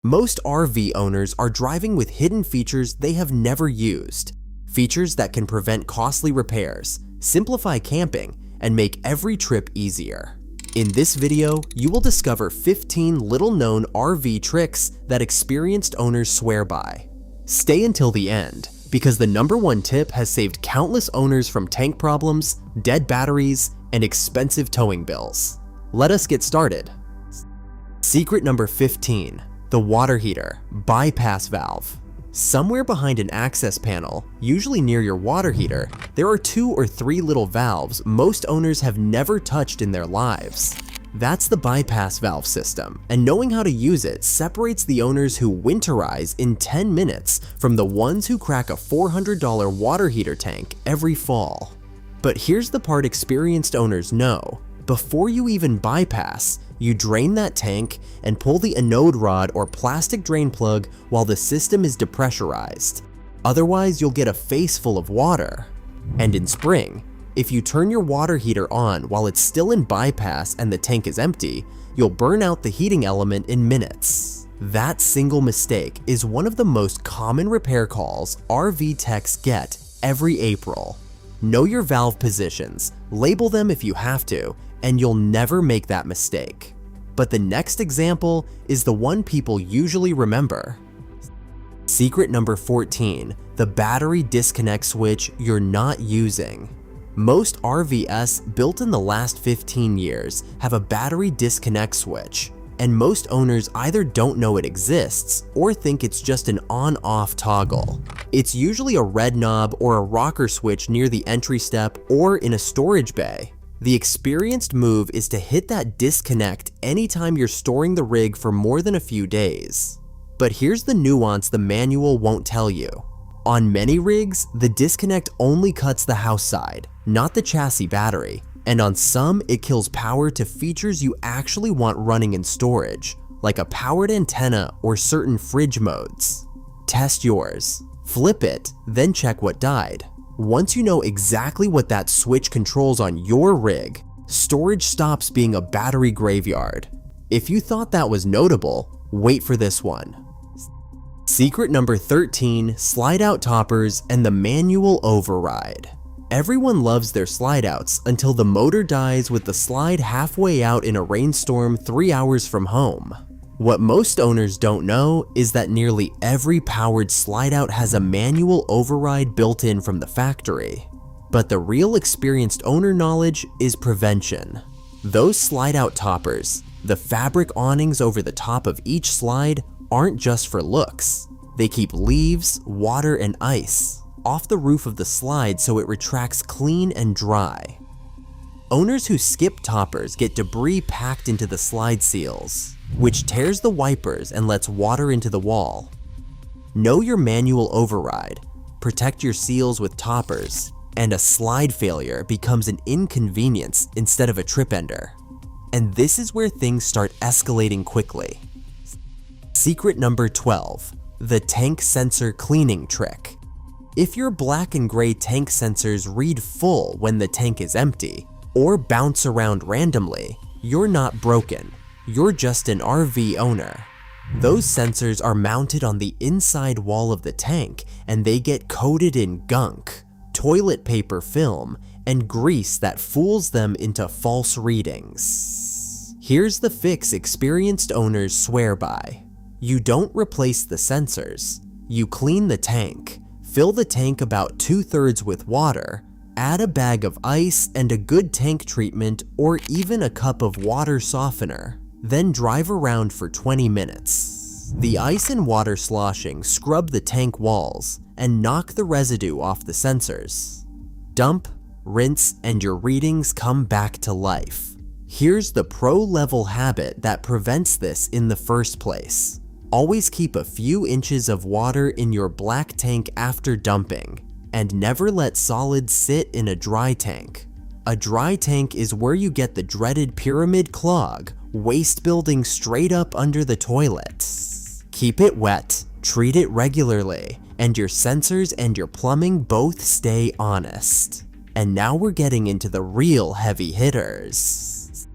Most RV owners are driving with hidden features they have never used. Features that can prevent costly repairs, simplify camping, and make every trip easier. In this video, you will discover 15 little-known RV tricks that experienced owners swear by. Stay until the end, because the #1 tip has saved countless owners from tank problems, dead batteries, and expensive towing bills. Let us get started. Secret number 15. The water heater bypass valve. Somewhere behind an access panel, usually near your water heater, there are 2 or 3 little valves most owners have never touched in their lives. That's the bypass valve system, and knowing how to use it separates the owners who winterize in 10 minutes from the ones who crack a $400 water heater tank every fall. But here's the part experienced owners know. Before you even bypass, you drain that tank and pull the anode rod or plastic drain plug while the system is depressurized. Otherwise, you'll get a face full of water. And in spring, if you turn your water heater on while it's still in bypass and the tank is empty, you'll burn out the heating element in minutes. That single mistake is one of the most common repair calls RV techs get every April. Know your valve positions, label them if you have to, and you'll never make that mistake. But the next example is the one people usually remember. Secret number 14, the battery disconnect switch you're not using. Most RVs built in the last 15 years have a battery disconnect switch, and most owners either don't know it exists or think it's just an on-off toggle. It's usually a red knob or a rocker switch near the entry step or in a storage bay. The experienced move is to hit that disconnect anytime you're storing the rig for more than a few days. But here's the nuance the manual won't tell you. On many rigs, the disconnect only cuts the house side, not the chassis battery, and on some it kills power to features you actually want running in storage, like a powered antenna or certain fridge modes. Test yours, flip it, then check what died. Once you know exactly what that switch controls on your rig, storage stops being a battery graveyard. If you thought that was notable, wait for this one. Secret number 13, slide out toppers and the manual override. Everyone loves their slide outs until the motor dies with the slide halfway out in a rainstorm 3 hours from home. What most owners don't know is that nearly every powered slide out has a manual override built in from the factory. But the real experienced owner knowledge is prevention. Those slide out toppers, the fabric awnings over the top of each slide, aren't just for looks. They keep leaves, water, and ice off the roof of the slide so it retracts clean and dry. Owners who skip toppers get debris packed into the slide seals, which tears the wipers and lets water into the wall. Know your manual override, protect your seals with toppers, and a slide failure becomes an inconvenience instead of a trip ender. And this is where things start escalating quickly. Secret number 12, the tank sensor cleaning trick. If your black and gray tank sensors read full when the tank is empty, or bounce around randomly, you're not broken. You're just an RV owner. Those sensors are mounted on the inside wall of the tank, and they get coated in gunk, toilet paper film, and grease that fools them into false readings. Here's the fix experienced owners swear by. You don't replace the sensors. You clean the tank, fill the tank about 2/3 with water, add a bag of ice and a good tank treatment or even a cup of water softener. Then drive around for 20 minutes. The ice and water sloshing scrub the tank walls and knock the residue off the sensors. Dump, rinse, and your readings come back to life. Here's the pro-level habit that prevents this in the first place. Always keep a few inches of water in your black tank after dumping, and never let solids sit in a dry tank. A dry tank is where you get the dreaded pyramid clog, waste building straight up under the toilet. Keep it wet, treat it regularly, and your sensors and your plumbing both stay honest. And now we're getting into the real heavy hitters.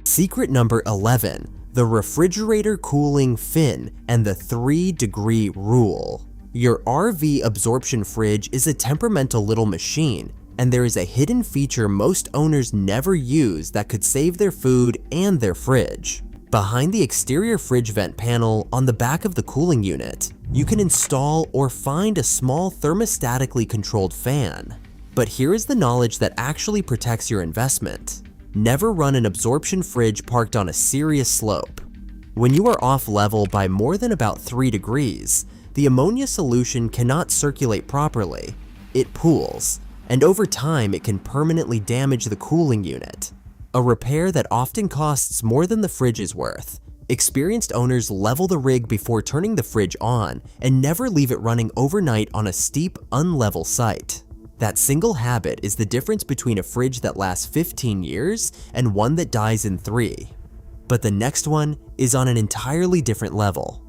Secret number 11, the refrigerator cooling fin, and the 3-degree rule. Your RV absorption fridge is a temperamental little machine, and there is a hidden feature most owners never use that could save their food and their fridge. Behind the exterior fridge vent panel on the back of the cooling unit, you can install or find a small thermostatically controlled fan. But here is the knowledge that actually protects your investment. Never run an absorption fridge parked on a serious slope. When you are off level by more than about 3 degrees, the ammonia solution cannot circulate properly. It pools, and over time it can permanently damage the cooling unit. A repair that often costs more than the fridge is worth. Experienced owners level the rig before turning the fridge on and never leave it running overnight on a steep, unlevel site. That single habit is the difference between a fridge that lasts 15 years and one that dies in 3. But the next one is on an entirely different level.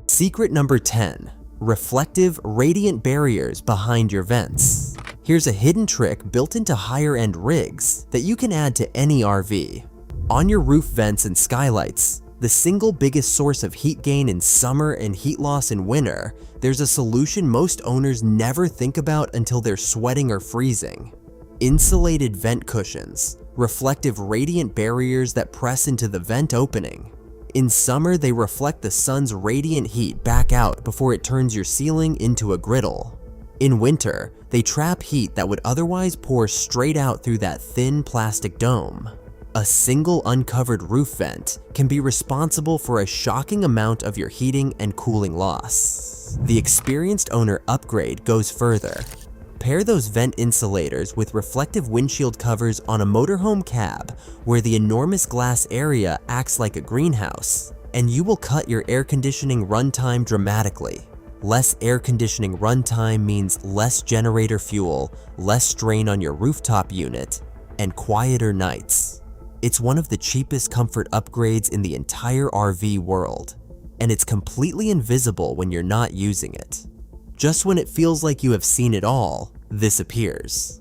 Secret number 10. Reflective, radiant barriers behind your vents. Here's a hidden trick built into higher-end rigs that you can add to any RV. On your roof vents and skylights, the single biggest source of heat gain in summer and heat loss in winter, there's a solution most owners never think about until they're sweating or freezing. Insulated vent cushions, reflective radiant barriers that press into the vent opening. In summer, they reflect the sun's radiant heat back out before it turns your ceiling into a griddle. In winter, they trap heat that would otherwise pour straight out through that thin plastic dome. A single uncovered roof vent can be responsible for a shocking amount of your heating and cooling loss. The experienced owner upgrade goes further. Pair those vent insulators with reflective windshield covers on a motorhome cab where the enormous glass area acts like a greenhouse, and you will cut your air conditioning runtime dramatically. Less air conditioning runtime means less generator fuel, less strain on your rooftop unit, and quieter nights. It's one of the cheapest comfort upgrades in the entire RV world, and it's completely invisible when you're not using it. Just when it feels like you have seen it all, this appears.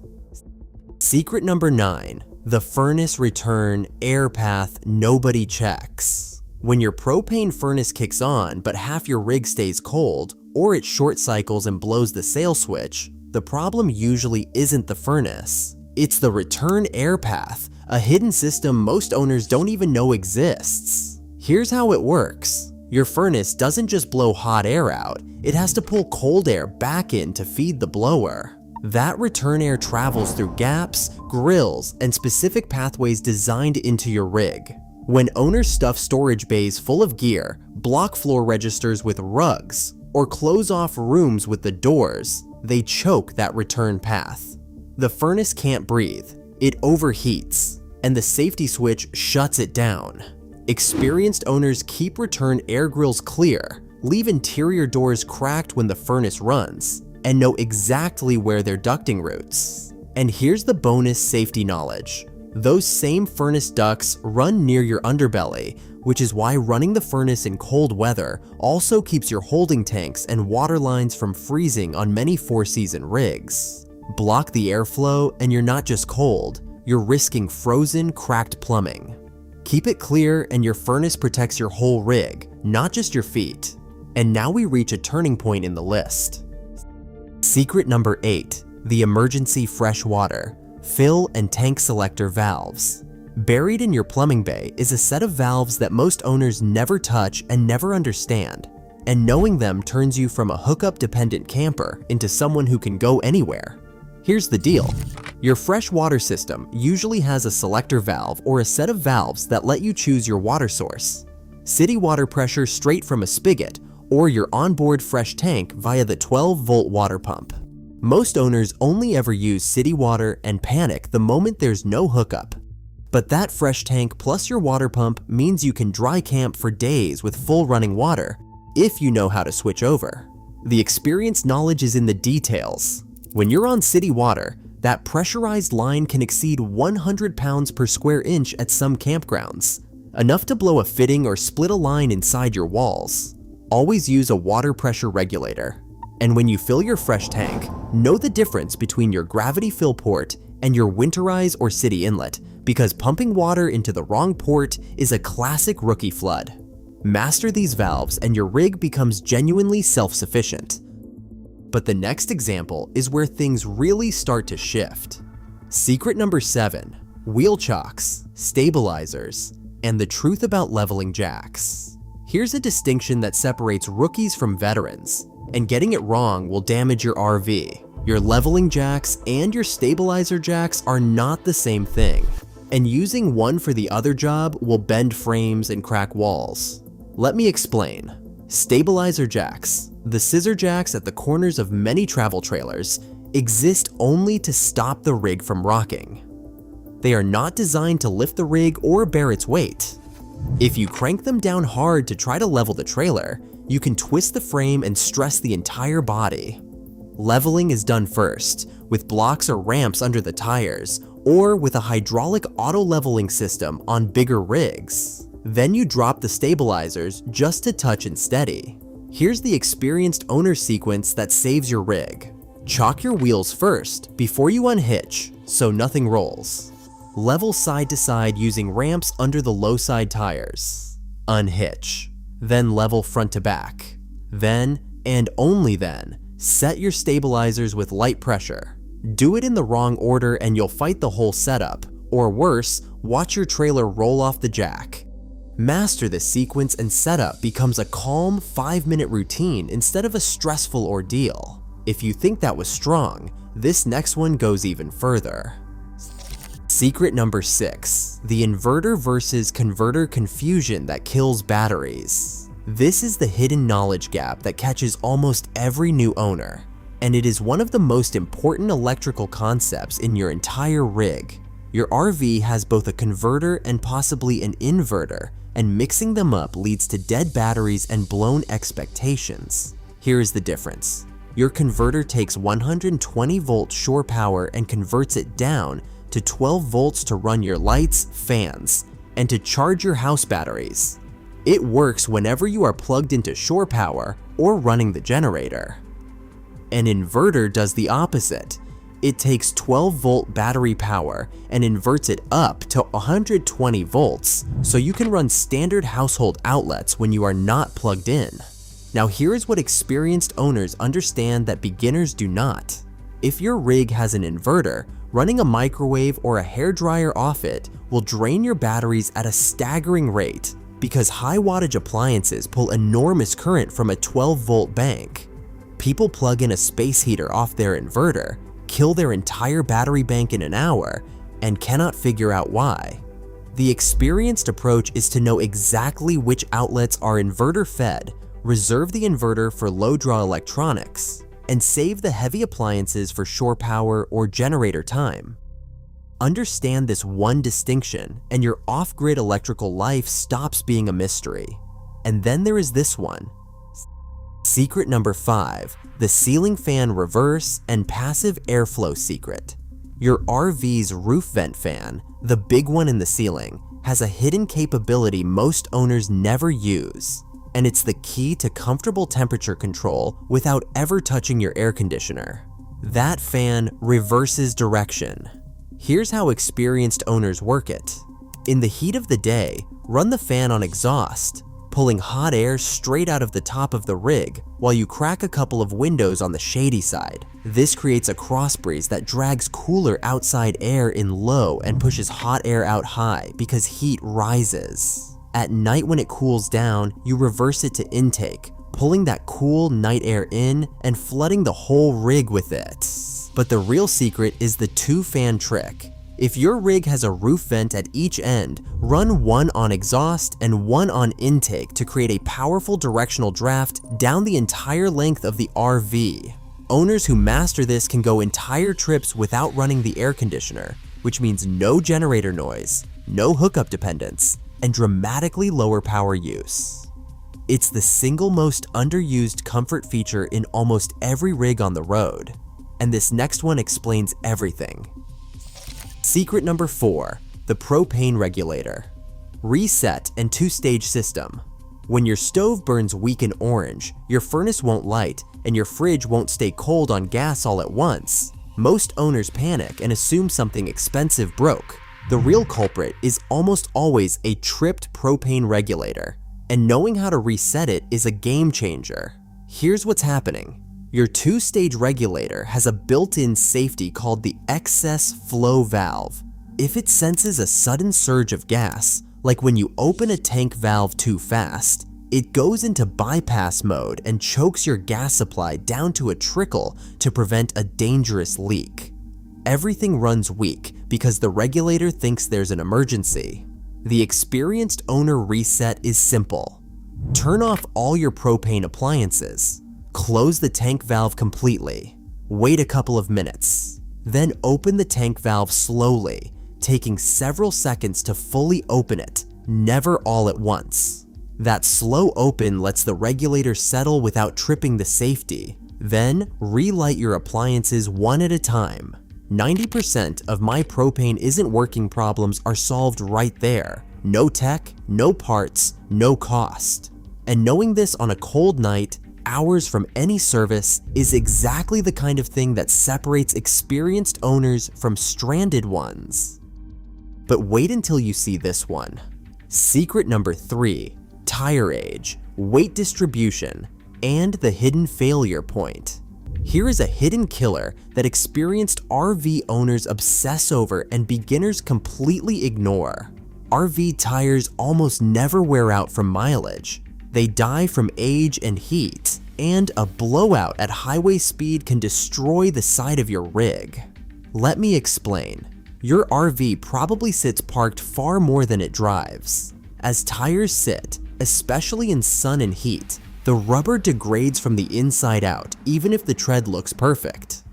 Secret number 9. The furnace return air path nobody checks. When your propane furnace kicks on but half your rig stays cold, or it short cycles and blows the sail switch, the problem usually isn't the furnace. It's the return air path, a hidden system most owners don't even know exists. Here's how it works. Your furnace doesn't just blow hot air out, it has to pull cold air back in to feed the blower. That return air travels through gaps, grills, and specific pathways designed into your rig. When owners stuff storage bays full of gear, block floor registers with rugs, or close off rooms with the doors, they choke that return path. The furnace can't breathe, it overheats, and the safety switch shuts it down. Experienced owners keep return air grills clear, leave interior doors cracked when the furnace runs, and know exactly where their ducting routes. And here's the bonus safety knowledge. Those same furnace ducts run near your underbelly, which is why running the furnace in cold weather also keeps your holding tanks and water lines from freezing on many four-season rigs. Block the airflow and you're not just cold, you're risking frozen, cracked plumbing. Keep it clear and your furnace protects your whole rig, not just your feet. And now we reach a turning point in the list. Secret number 8, the emergency fresh water, fill and tank selector valves. Buried in your plumbing bay is a set of valves that most owners never touch and never understand. And knowing them turns you from a hookup-dependent camper into someone who can go anywhere. Here's the deal. Your fresh water system usually has a selector valve or a set of valves that let you choose your water source. City water pressure straight from a spigot, or your onboard fresh tank via the 12-volt water pump. Most owners only ever use city water and panic the moment there's no hookup. But that fresh tank plus your water pump means you can dry camp for days with full running water, if you know how to switch over. The experience knowledge is in the details. When you're on city water, that pressurized line can exceed 100 pounds per square inch at some campgrounds, enough to blow a fitting or split a line inside your walls. Always use a water pressure regulator. And when you fill your fresh tank, know the difference between your gravity fill port and your winterize or city inlet, because pumping water into the wrong port is a classic rookie flood. Master these valves and your rig becomes genuinely self-sufficient. But the next example is where things really start to shift. Secret number 7, wheel chocks, stabilizers, and the truth about leveling jacks. Here's a distinction that separates rookies from veterans, and getting it wrong will damage your RV. Your leveling jacks and your stabilizer jacks are not the same thing, and using one for the other job will bend frames and crack walls. Let me explain. Stabilizer jacks, the scissor jacks at the corners of many travel trailers, exist only to stop the rig from rocking. They are not designed to lift the rig or bear its weight. If you crank them down hard to try to level the trailer, you can twist the frame and stress the entire body. Leveling is done first, with blocks or ramps under the tires, or with a hydraulic auto-leveling system on bigger rigs. Then you drop the stabilizers just to touch and steady. Here's the experienced owner sequence that saves your rig. Chock your wheels first before you unhitch, so nothing rolls. Level side to side using ramps under the low side tires. Unhitch. Then level front to back. Then, and only then, set your stabilizers with light pressure. Do it in the wrong order and you'll fight the whole setup, or worse, watch your trailer roll off the jack. Master this sequence and setup becomes a calm 5-minute routine instead of a stressful ordeal. If you think that was strong, this next one goes even further. Secret number 6, the inverter versus converter confusion that kills batteries. This is the hidden knowledge gap that catches almost every new owner, and it is one of the most important electrical concepts in your entire rig. Your RV has both a converter and possibly an inverter, and mixing them up leads to dead batteries and blown expectations. Here is the difference. Your converter takes 120 volt shore power and converts it down to 12 volts to run your lights, fans, and to charge your house batteries. It works whenever you are plugged into shore power or running the generator. An inverter does the opposite. It takes 12 volt battery power and inverts it up to 120 volts so you can run standard household outlets when you are not plugged in. Now here is what experienced owners understand that beginners do not. If your rig has an inverter, running a microwave or a hairdryer off it will drain your batteries at a staggering rate because high wattage appliances pull enormous current from a 12 volt bank. People plug in a space heater off their inverter, kill their entire battery bank in an hour, and cannot figure out why. The experienced approach is to know exactly which outlets are inverter fed, reserve the inverter for low draw electronics, and save the heavy appliances for shore power or generator time. Understand this one distinction and your off-grid electrical life stops being a mystery. And then there is this one. Secret number 5, the ceiling fan reverse and passive airflow secret. Your RV's roof vent fan, the big one in the ceiling, has a hidden capability most owners never use. And it's the key to comfortable temperature control without ever touching your air conditioner. That fan reverses direction. Here's how experienced owners work it. In the heat of the day, run the fan on exhaust, pulling hot air straight out of the top of the rig while you crack a couple of windows on the shady side. This creates a cross breeze that drags cooler outside air in low and pushes hot air out high because heat rises. At night when it cools down, you reverse it to intake, pulling that cool night air in and flooding the whole rig with it. But the real secret is the 2-fan trick. If your rig has a roof vent at each end, run one on exhaust and one on intake to create a powerful directional draft down the entire length of the RV. Owners who master this can go entire trips without running the air conditioner, which means no generator noise, no hookup dependence, and dramatically lower power use. It's the single most underused comfort feature in almost every rig on the road, and this next one explains everything. Secret number 4, the propane regulator. Reset and 2-stage system. When your stove burns weak and orange, your furnace won't light, and your fridge won't stay cold on gas all at once. Most owners panic and assume something expensive broke. The real culprit is almost always a tripped propane regulator, and knowing how to reset it is a game changer. Here's what's happening. Your two-stage regulator has a built-in safety called the excess flow valve. If it senses a sudden surge of gas, like when you open a tank valve too fast, it goes into bypass mode and chokes your gas supply down to a trickle to prevent a dangerous leak. Everything runs weak because the regulator thinks there's an emergency. The experienced owner reset is simple. Turn off all your propane appliances. Close the tank valve completely. Wait a couple of minutes. Then open the tank valve slowly, taking several seconds to fully open it, never all at once. That slow open lets the regulator settle without tripping the safety. Then relight your appliances one at a time. 90% of my propane isn't working problems are solved right there. No tech, no parts, no cost. And knowing this on a cold night, hours from any service, is exactly the kind of thing that separates experienced owners from stranded ones. But wait until you see this one. Secret number 3, tire age, weight distribution, and the hidden failure point. Here is a hidden killer that experienced RV owners obsess over and beginners completely ignore. RV tires almost never wear out from mileage. They die from age and heat, and a blowout at highway speed can destroy the side of your rig. Let me explain. Your RV probably sits parked far more than it drives. As tires sit, especially in sun and heat, the rubber degrades from the inside out even if the tread looks perfect.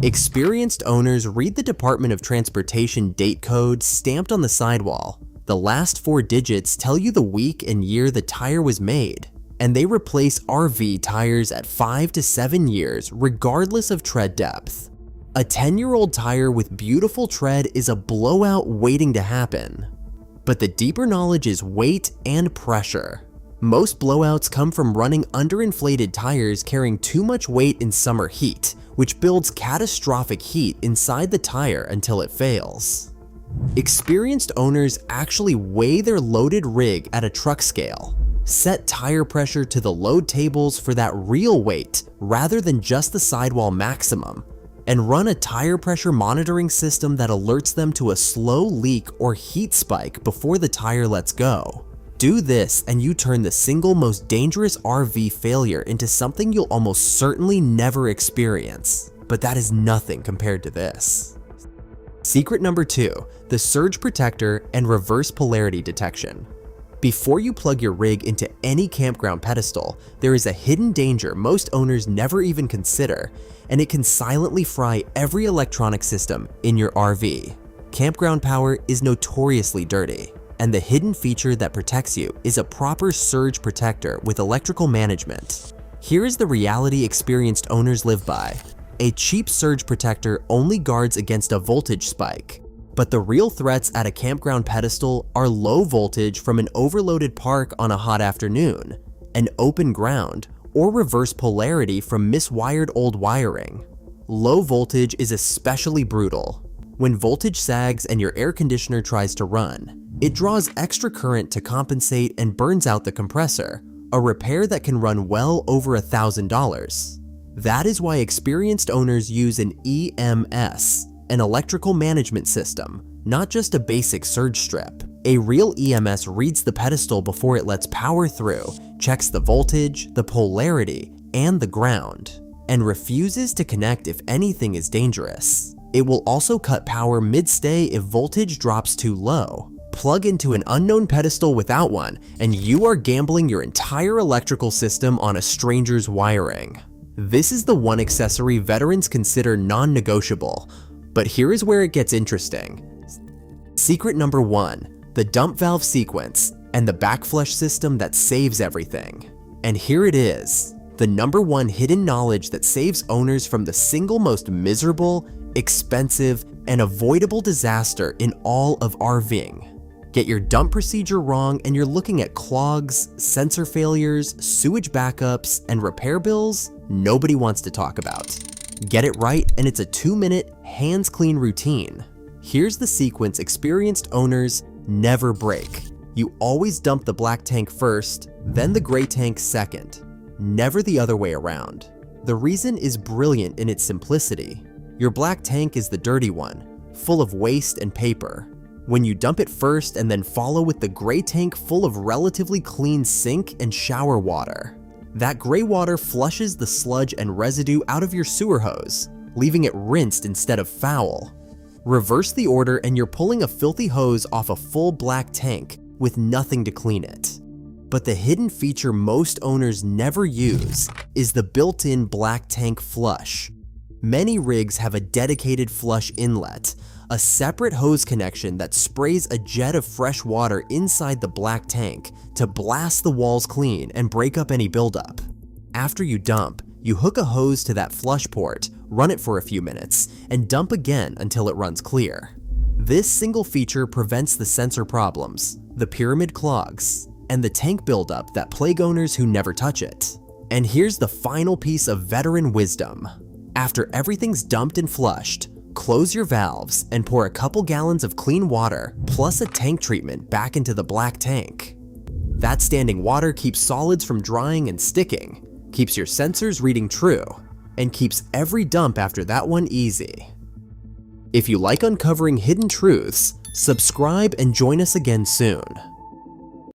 Experienced owners read the Department of Transportation date code stamped on the sidewall. The last 4 digits tell you the week and year the tire was made, and they replace RV tires at 5 to 7 years regardless of tread depth. A 10-year-old tire with beautiful tread is a blowout waiting to happen. But the deeper knowledge is weight and pressure. Most blowouts come from running underinflated tires carrying too much weight in summer heat, which builds catastrophic heat inside the tire until it fails. Experienced owners actually weigh their loaded rig at a truck scale, set tire pressure to the load tables for that real weight rather than just the sidewall maximum, and run a tire pressure monitoring system that alerts them to a slow leak or heat spike before the tire lets go. Do this and you turn the single most dangerous RV failure into something you'll almost certainly never experience, but that is nothing compared to this. Secret number 2, the surge protector and reverse polarity detection. Before you plug your rig into any campground pedestal, there is a hidden danger most owners never even consider, and it can silently fry every electronic system in your RV. Campground power is notoriously dirty, and the hidden feature that protects you is a proper surge protector with electrical management. Here is the reality experienced owners live by. A cheap surge protector only guards against a voltage spike, but the real threats at a campground pedestal are low voltage from an overloaded park on a hot afternoon, an open ground, or reverse polarity from miswired old wiring. Low voltage is especially brutal. When voltage sags and your air conditioner tries to run, it draws extra current to compensate and burns out the compressor, a repair that can run well over $1,000. That is why experienced owners use an EMS, an electrical management system, not just a basic surge strip. A real EMS reads the pedestal before it lets power through, checks the voltage, the polarity, and the ground, and refuses to connect if anything is dangerous. It will also cut power mid-stay if voltage drops too low. Plug into an unknown pedestal without one, and you are gambling your entire electrical system on a stranger's wiring. This is the one accessory veterans consider non-negotiable, but here is where it gets interesting. Secret number 1, the dump valve sequence and the backflush system that saves everything. And here it is, the number 1 hidden knowledge that saves owners from the single most miserable, expensive, and avoidable disaster in all of RVing. Get your dump procedure wrong and you're looking at clogs, sensor failures, sewage backups, and repair bills nobody wants to talk about. Get it right and it's a 2-minute, hands-clean routine. Here's the sequence experienced owners never break. You always dump the black tank first, then the gray tank second, never the other way around. The reason is brilliant in its simplicity. Your black tank is the dirty one, full of waste and paper. When you dump it first and then follow with the gray tank full of relatively clean sink and shower water, that gray water flushes the sludge and residue out of your sewer hose, leaving it rinsed instead of foul. Reverse the order and you're pulling a filthy hose off a full black tank with nothing to clean it. But the hidden feature most owners never use is the built-in black tank flush. Many rigs have a dedicated flush inlet, a separate hose connection that sprays a jet of fresh water inside the black tank to blast the walls clean and break up any buildup. After you dump, you hook a hose to that flush port, run it for a few minutes, and dump again until it runs clear. This single feature prevents the sensor problems, the pyramid clogs, and the tank buildup that plague owners who never touch it. And here's the final piece of veteran wisdom. After everything's dumped and flushed, close your valves and pour a couple gallons of clean water plus a tank treatment back into the black tank. That standing water keeps solids from drying and sticking, keeps your sensors reading true, and keeps every dump after that one easy. If you like uncovering hidden truths, subscribe and join us again soon.